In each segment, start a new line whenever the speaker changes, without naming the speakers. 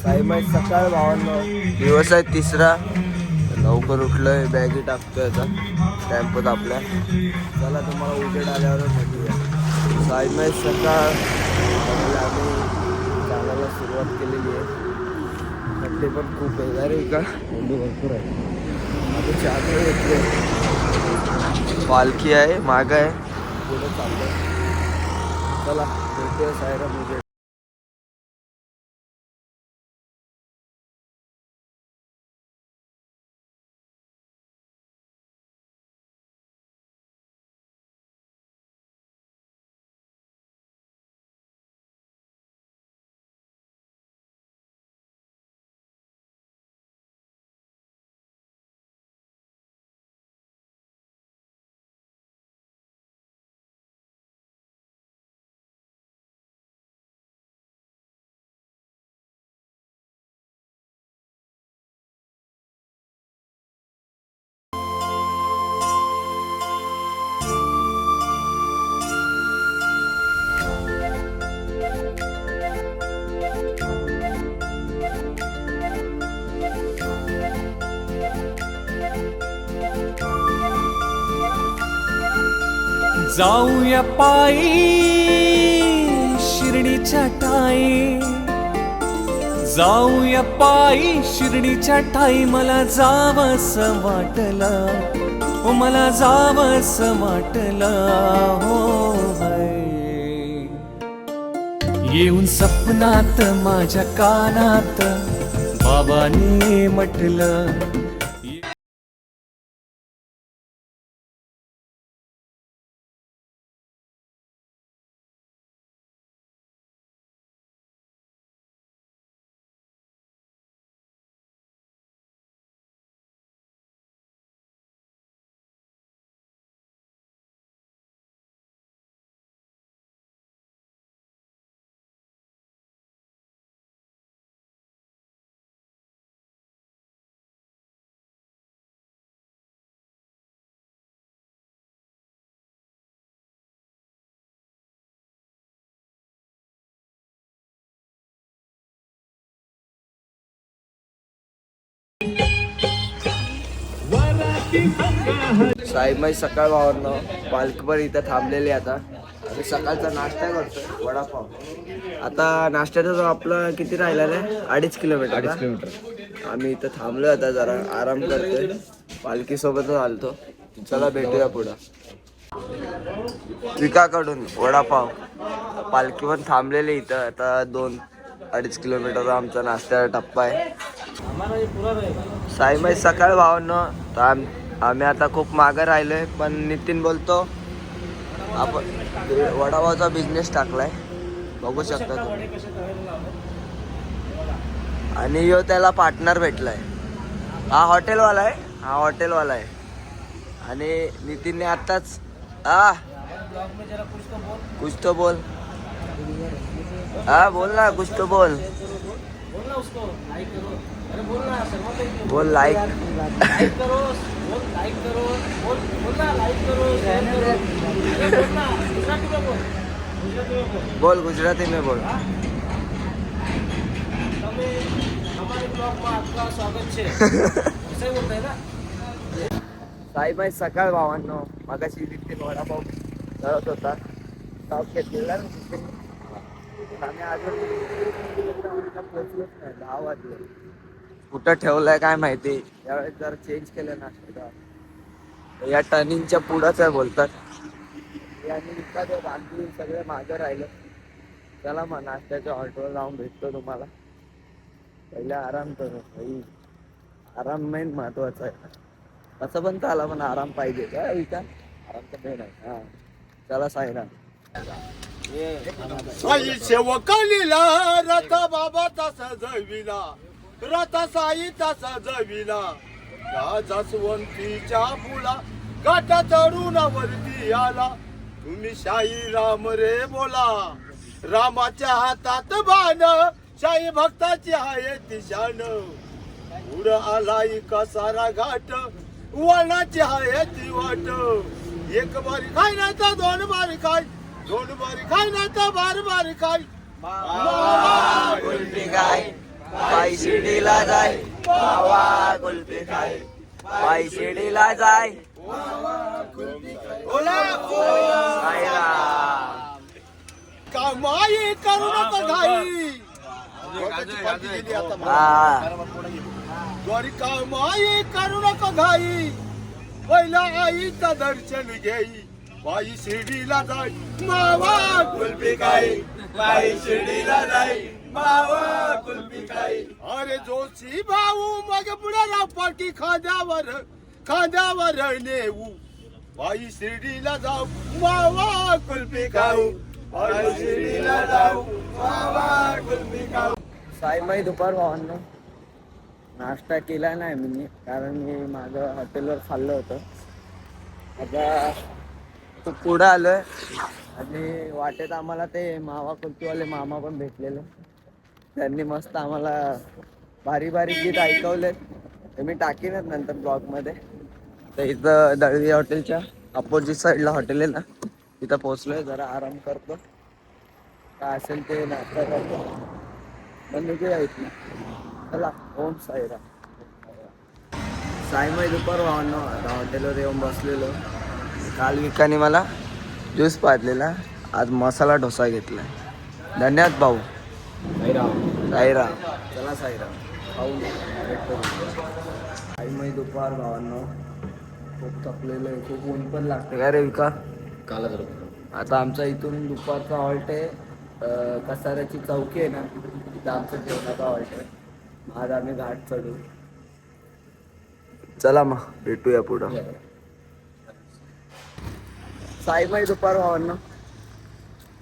साईमाई सकाळ भावांनो, दिवस आहे तिसरा. लवकर उठलोय, बॅगी टाकतोय आता टेम्पोत आपल्या. चला तुम्हाला उजेड आल्यावर भेटूया. साईमाई सकाळ आम्ही चालायला सुरुवात केलेली आहे. थंडी पण खूप आहे. अरे का थंडी भरपूर आहे. आता चादर घेतले, पालखी आहे माग आहे, पुढे चाललंय. चला भेटूया सायराम उजेड.
जाऊया पायी शिर्डीच्या ठाई, जाऊया पायी शिर्डीच्या ठाई. मला जावंसं वाटलं, ओ मला जावंसं वाटलं हो बाई. येऊन सपनात माझ्या कानात बाबांनी म्हटलं.
साईमाई सकाळ भावांनो, पालखीवर इथं थांबलेली. आता आम्ही सकाळचा नाश्ता करतोय, वडापाव. आता नाश्त्याचा जो आपला किती राहिला रे, 2.5 किलोमीटर. आम्ही इथं थांबलो, आता जरा आराम करतोय. पालखी सोबतच आलतो. चला भेटूया पुढं. विकाकडून वडापाव. पालखी पण थांबलेली इथं. आता 2-2.5 किलोमीटर आमचा नाश्त्याचा टप्पा आहे. साईमाई सकाळ भावांनो, तर आम्ही आता खूप मागं राहिलोय. पण नितीन बोलतो आपण वडापावचा बिझनेस टाकलाय, बघू शकता तुम्ही. आणि यो त्याला पार्टनर भेटलाय. हा हॉटेलवाला आहे, हा हॉटेलवाला आहे. आणि नितीनने आत्ताच कुछ तो बोल, हा बोल ना, कुछ तो बोल, बोल लाइक करो, लाइक करो, लाइक करो, बोल गुजराती में बोल. साईबाई सकाळ भावांनो, मगाशी तिथे वडापाव करत होता, स्टॉप घेतलेला. आम्ही अजून पोचलोच नाही, 10 वाजले. कुठं ठेवलंय काय माहिती. यावेळेस जर चेंज केलं ना, या टर्निंगच्या पुढंच आहे बोलतात. आणि बाकी सगळे मागं राहिलं. चला मग नाश्त्याच्या ऑटोवर जाऊन भेटतो तुम्हाला. पहिले आराम करू भाई, आराम मेन महत्वाचा आहे. असं पण चाला, पण आराम पाहिजे काय विचार, आराम तर मेन आहे. हा चला साईराम.
साई सेवकालीला रथ बाबाचा सजविला, रथ साईचा सजविला. त्या जसवंतीच्या फुला गाठा चढून वरती आला. तुम्ही शाही राम रे बोला, रामाच्या हातात बाण, शाही भक्ताची आहे ती शान. पुढं आला इका सारा घाट, वळणाची आहे ती वाट. एक बारी खाय नाही तर 2 बारी खाय, 2 बारी खाय नाही तर 12 बारी खाय.
उलटी गाय बाई शिर्डीला जाय मावा कुल्फी खाय बाई शिर्डीला जाय साईराम.
कमाई करू नको घाई
हा
द्वारी कमाई करू नको घाई पहिला आईचं दर्शन घेई बाई शिर्डीला जाय मावा कुल्फी खाई बाई शिर्डीला जाय मावा कुल्फी खाई. अरे जोशी भाऊ मग पुढे पाठी खांद्यावर नेऊ बाई शिर्डीला जाऊ मावा कुल्फी खाऊ बाई शिर्डीला जाऊ मावा कुल्फी खाऊ.
साईमाई दुपार भावांनो नाश्ता केला नाही मी कारण मी माझं हॉटेलवर खाल्लं होतं. आता खूप पुढं आलोय आणि वाटेत आम्हाला ते मावा कुल्फीवाले मामा पण भेटलेले. त्यांनी मस्त आम्हाला भारी भारी गीत ऐकवले. ते मी टाकीनच नंतर ब्लॉगमध्ये. तर इथं दळवी हॉटेलच्या अपोजिट साईडला हॉटेल आहे ना, तिथं पोहोचलोय. जरा आराम करतो, काय असेल ते नाश्ता करतो. पण निघूया इथनं. चला ओम साईराम. साईमाई दुपार भावांनो आता हॉटेलवर येऊन बसलेलो. काल विकाने मला ज्यूस पाजलेला, आज मसाला डोसा घेतला. धन्यवाद भाऊ. साईराम. चला साईराम खाऊन भेटतो. साईमाई दुपार भावांनो खूप थकलेलं आहे, खूप ऊन पण लागते काय रे विका. आता आमचा इथून दुपारचा हॉल्ट आहे कसाऱ्याची चौकी आहे ना, तिथं आमचं जेवणाचा हॉल्ट आहे. आज आम्ही घाट चढू. चला मग भेटूया पुढं. साईमाई दुपार भावांनो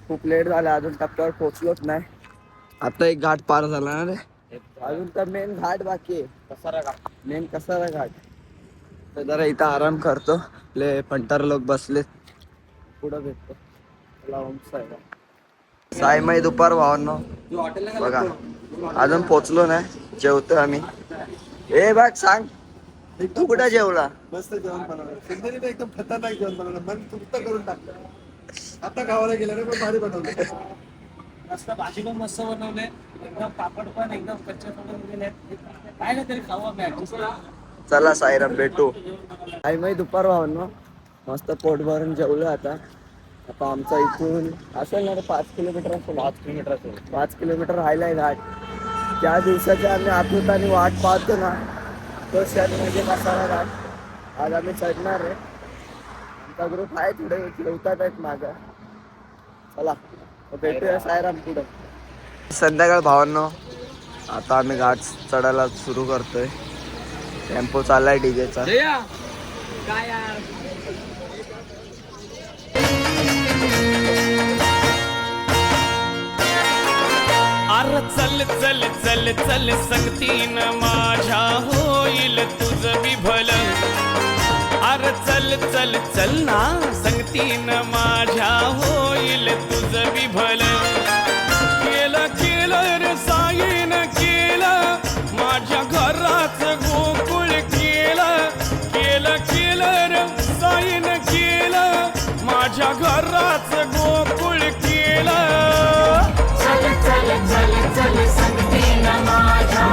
खूप लेट झाला, अजून टप्प्यावर पोहोचलोच नाही. आता एक घाट पार झाला ना रे, अजून तर मेन घाट बाकी आहे. कसारा घाट, मेन कसारा घाट. तर जरा इथं आराम करतो. आपले पंटार लोक बसलेत, पुढं भेटतो. चला ओम साईराम. साईमाई दुपार भावांनो बघा अजून पोचलो नाही, जेवतो आम्ही. ए बघ सांग तू कुठं जेवला.
मस्त जेवण बनवलं, सुंदरीने एकदम खतरनाक जेवण बनवलं, मन तृप्त करून टाकलं. आता गावाला गेलं रे पण भारी बनवलं.
मस्त भाजी पण मस्त बनवले, एकदम पापड पण एकदम कच्चे पडून गेले. काय ना तरी खाऊ आम्ही ऍडजस्ट.
चला साईराम भेटू. साईमाई दुपार भावांनो मस्त पोट भरून जेवलो. आता आमचा इथून असेल ना 5 किलोमीटर असेल. 5 किलोमीटर राहिलाय घाट. त्या दिवसाच्या आम्ही आतुरताने वाट पाहतो ना, तो क्षण म्हणजे कसारा घाट. आज आम्ही चढणार आहे. आमचा ग्रुप आहे, थोडे जेवतात आहेत माझा. चला भेटूया साईराम पुढं. संध्याकाळ भावांनो आता आम्ही घाट चढायला सुरू करतोय. टेम्पो चाललाय डीजेचा.
काय यार अरे चल चल चल चल संगतीन माझ्या होईल तुझं बी भलं. अरे चल चल चल ना संगतीन माझ्या होईल तुझं बी भलं. केलं केलं रे साईन केलं, माझ्या घराचं गोकुळ केलं. केलं केलं रे साईन केलं, माझ्या घराचं गोकुळ केलं.
चल चल चल चल संगतीन माझ्या.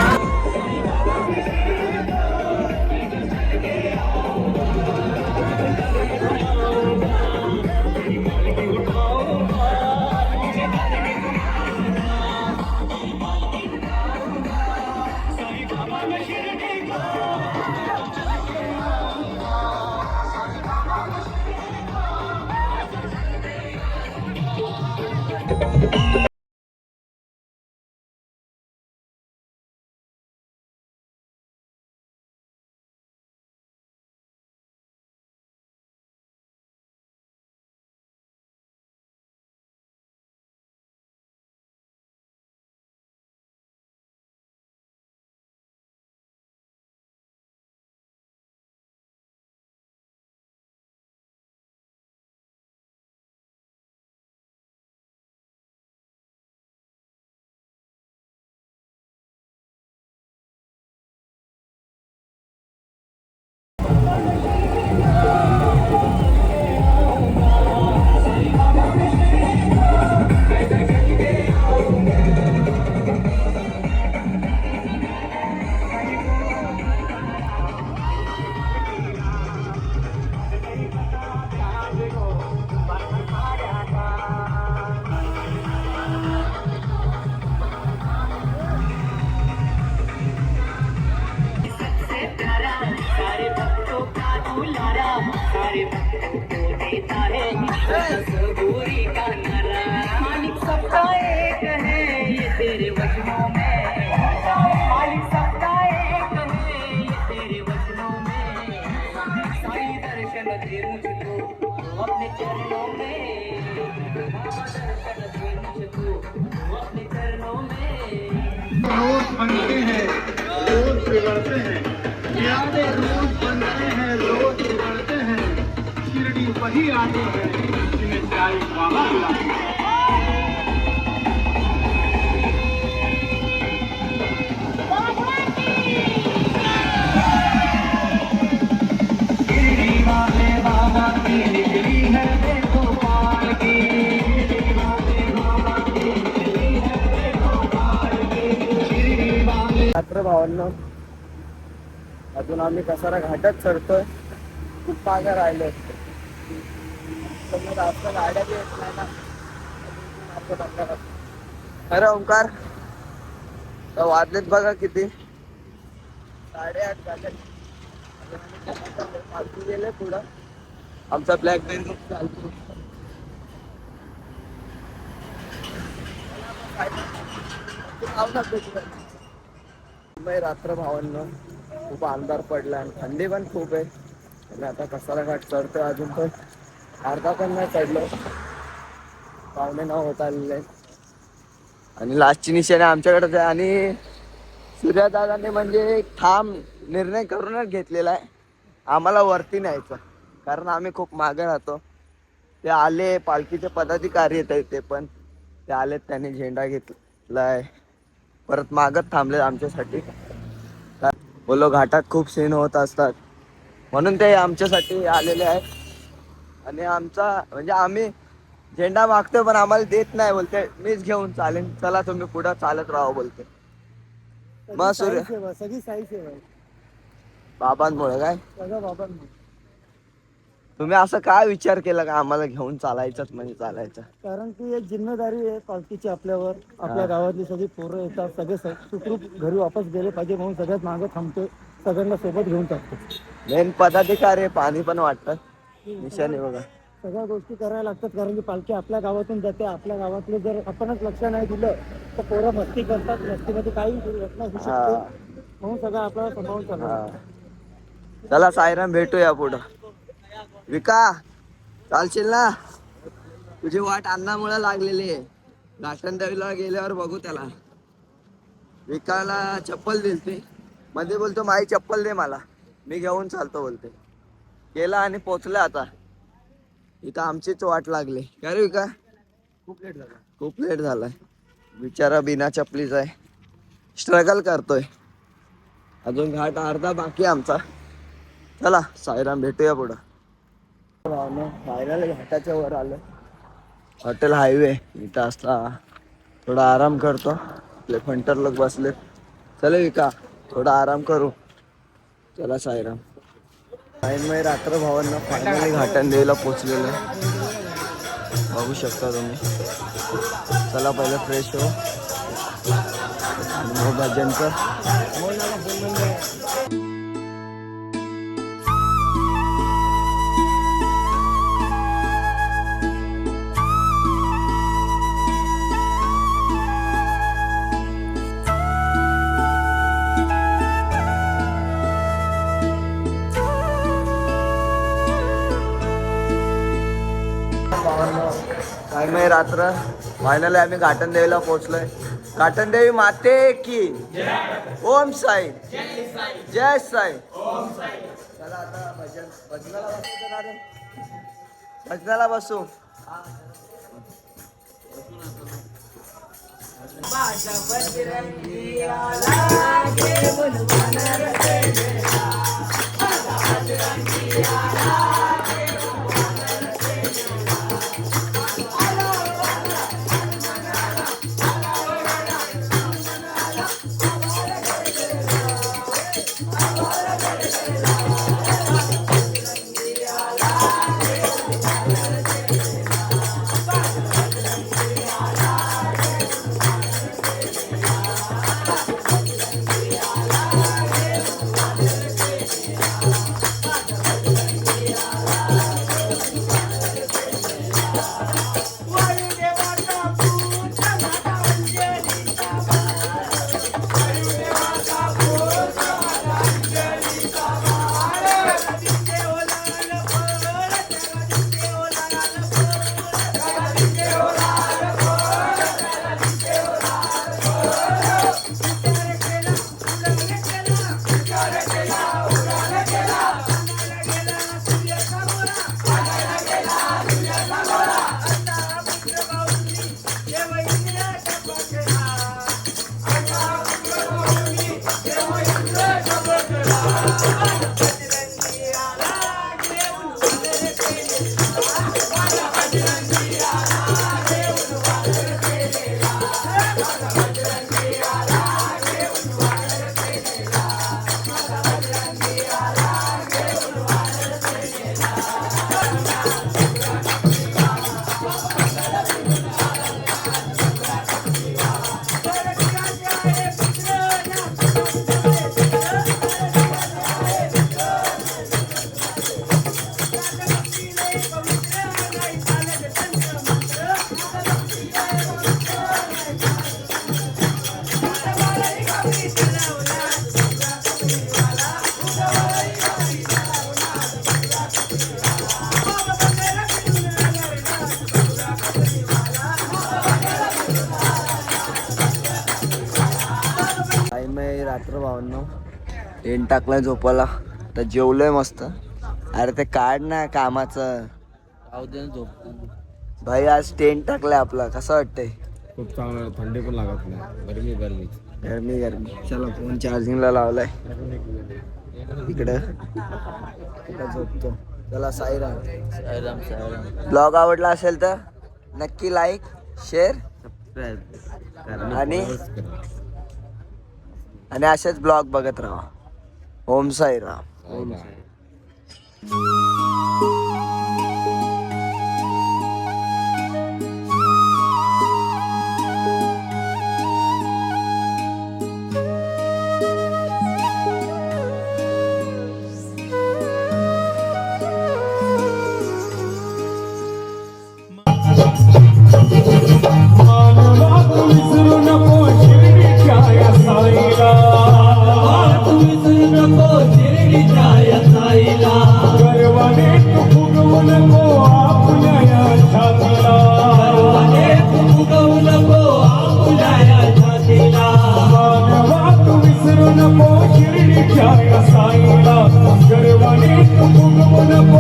रोज बनते हैं रोज बिगड़ते हैं यादें रोज बनते हैं रोज बिगड़ते हैं शिरडी वही आते हैं जिन्हें चाय वाला मिला
रात्र भावांनो अजून आम्ही कसारा घाटात चढतोय. खूप मागे राहिलो समोर आपल्या गाड्या बी येत नाही ना. अरे ओंकार तर वाजलेत बघा किती 8:30 झाले. फालतू गेले पुढं आमचा ब्लॅकबेरी चालतो. रात्र भावांनो खूप अंधार पडला आणि थंडी पण खूप आहे. आणि आता कसारा घाट चढतोय. अजून पण अर्धा पण नाही चढलो. 8:45 होत आलेले आहेत. आणि लास्टची निशाणी आमच्याकडेच आहे. आणि सूर्यदादाने म्हणजे एक ठाम निर्णय करूनच घेतलेला आहे आम्हाला वरती न्यायचं. कारण आम्ही खूप मागे राहतो. ते आले पालखीचे पदाधिकारी येत आहेत. ते पण ते आलेत. त्यांनी झेंडा घेतलाय. परत मागत थांबले आमच्यासाठी. बोलो घाटात खूप सीन होत असतात म्हणून ते आमच्यासाठी आलेले आहेत. आणि आमचा म्हणजे आम्ही झेंडा मागतोय पण आम्हाला देत नाही. बोलते मीच घेऊन चालेन. चला तुम्ही पुढं चालत राहा बोलते. मग सूर्य
सगळी साई सेवा आहे.
बाबांमुळे काय
सगळं बाबांमुळे.
तुम्ही असं काय विचार केला का आम्हाला घेऊन चालायचंच म्हणजे चालायचं.
कारण की एक जिम्मेदारी आहे पालखीची आपल्यावर. आपल्या गावातली सगळी पोरं येतात. सगळे सुखरूप घरी वापस गेले पाहिजे म्हणून सगळ्यात मागं थांबतो. सगळ्यांना सोबत घेऊन टाकतो.
मेन पदाधिकारी पाणी पण वाटतं. निशाने बघा
सगळ्या गोष्टी करायला लागतात. कारण की पालखी आपल्या गावातून जाते. आपल्या गावातले जर आपणच लक्ष नाही दिलं तर पोरं मस्ती करतात. मस्तीमध्ये काही घटना होऊ शकते. म्हणून सगळं आपल्याला सांभाळून चालू.
चला साईराम भेटूया पुढं. विका चालशील ना. तुझी वाट अन्नामुळे लागलेली आहे. घाटनदेवीला गेल्यावर बघू त्याला. विकाला चप्पल दिलती. मध्ये बोलतो माझी चप्पल दे मला मी घेऊन चालतो बोलते. गेला आणि पोचला. आता इथं आमचीच वाट लागली. काय रे विका खूप लेट झालाय. बिचारा बिना चपलीचा आहे. स्ट्रगल करतोय. अजून घाट अर्धा बाकी आमचा. चला साईराम भेटूया पुढं. फायनल घाटाच्या वर आलं. हॉटेल हायवे इथं असता. थोडा आराम करतो. आपले फंटर लोक बसलेत. चला विका थोडा आराम करू. चला साईराम. फायनल रात्र भावांना फायनली घाटनदेवीला पोचलेलं आहे. बघू शकता तुम्ही. चला पहिलं फ्रेश हो आणि मग भजनचं. फायनल रात्र फायनली आम्ही घाटनदेवीला पोहोचलोय. घाटनदेवी माते की ओम साई जय साई. चला आता भजनाला बसू. भजनाला बसू. टाइम आहे रात्र 52. टेंट टाकलाय झोपायला. तर जेवलोय मस्त. अरे ते काढ ना कामाचं. भाई आज टेंट टाकलाय आपला. कसं वाटतंय?
खूप चांगलं, थंडी पण लागत नाही. गरमी गरमी
गरमी गरमी. चला फोन चार्जिंगला लावलाय इकडं. झोपतो. चला साईराम.
साईराम साईराम.
ब्लॉग आवडला असेल तर नक्की लाईक शेअर आणि असेच ब्लॉग बघत राहा. ओम साईराम.
ओम साई.
नको शिर्डीच्या या साईला गर्वाने तू भुगवू नको.